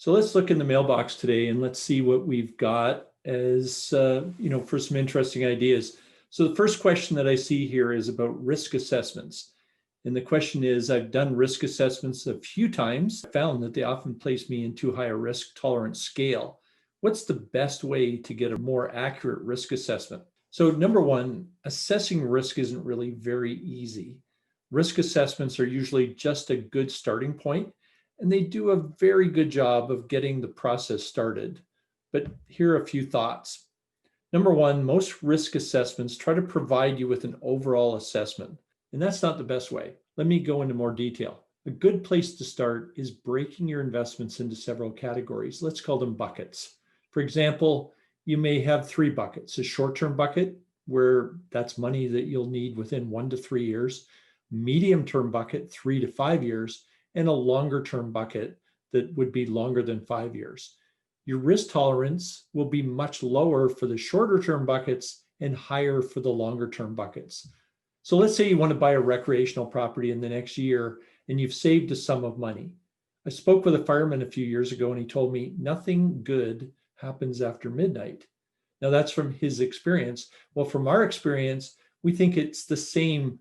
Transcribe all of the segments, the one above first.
So let's look in the mailbox today and let's see what we've got as, for some interesting ideas. So the first question that I see here is about risk assessments. And the question is, I've done risk assessments a few times, found that they often place me in too high a risk tolerance scale. What's the best way to get a more accurate risk assessment? So number one, assessing risk isn't really very easy. Risk assessments are usually just a good starting point, and they do a very good job of getting the process started. But here are a few thoughts. Number one, most risk assessments try to provide you with an overall assessment, and that's not the best way. Let me go into more detail. A good place to start is breaking your investments into several categories. Let's call them buckets. For example, you may have three buckets: a short-term bucket, where that's money that you'll need within 1 to 3 years, medium-term bucket, 3 to 5 years, and a longer-term bucket that would be longer than 5 years. Your risk tolerance will be much lower for the shorter-term buckets and higher for the longer-term buckets. So let's say you want to buy a recreational property in the next year and you've saved a sum of money. I spoke with a fireman a few years ago and he told me nothing good happens after midnight. Now that's from his experience. Well, from our experience, we think it's the same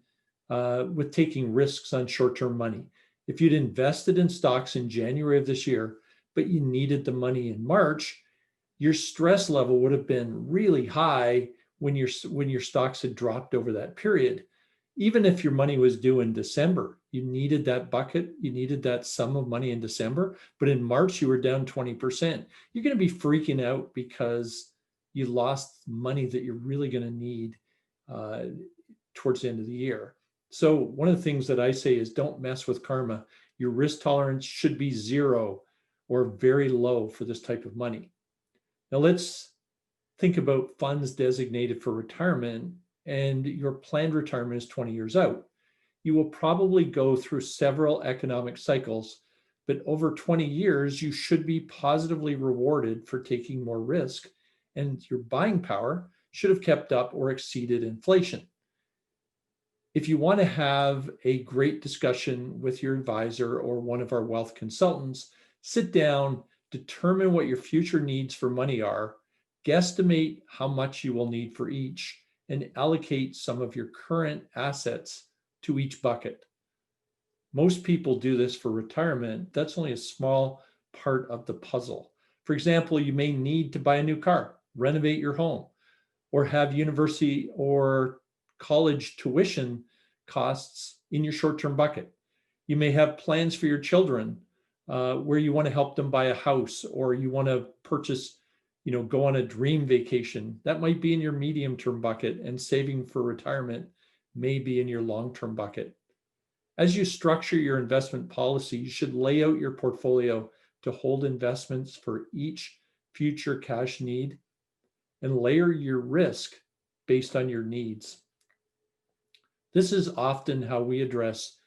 with taking risks on short-term money. If you'd invested in stocks in January of this year, but you needed the money in March, your stress level would have been really high when your stocks had dropped over that period. Even if your money was due in December, you needed that bucket, you needed that sum of money in December, but in March you were down 20%. You're going to be freaking out because you lost money that you're really going to need towards the end of the year. So one of the things that I say is don't mess with karma. Your risk tolerance should be zero or very low for this type of money. Now let's think about funds designated for retirement, and your planned retirement is 20 years out. You will probably go through several economic cycles, but over 20 years, you should be positively rewarded for taking more risk, and your buying power should have kept up or exceeded inflation. If you want to have a great discussion with your advisor or one of our wealth consultants, sit down, determine what your future needs for money are, guesstimate how much you will need for each, and allocate some of your current assets to each bucket. Most people do this for retirement. That's only a small part of the puzzle. For example, you may need to buy a new car, renovate your home, or have university or college tuition costs in your short-term bucket. You may have plans for your children where you want to help them buy a house, or you want to purchase, go on a dream vacation. That might be in your medium-term bucket, and saving for retirement may be in your long-term bucket. As you structure your investment policy, you should lay out your portfolio to hold investments for each future cash need and layer your risk based on your needs. This is often how we address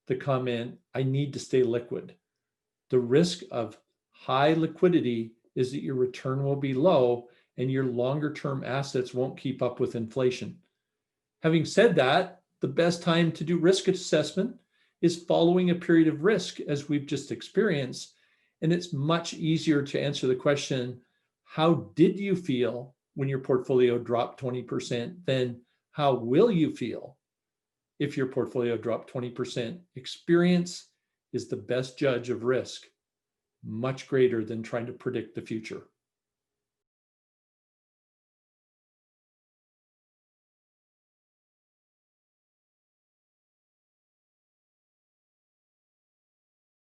the comment, I need to stay liquid. The risk of high liquidity is that your return will be low and your longer term assets won't keep up with inflation. Having said that, the best time to do risk assessment is following a period of risk as we've just experienced. And it's much easier to answer the question, how did you feel when your portfolio dropped 20% than how will you feel if your portfolio dropped 20%? Experience is the best judge of risk, much greater than trying to predict the future.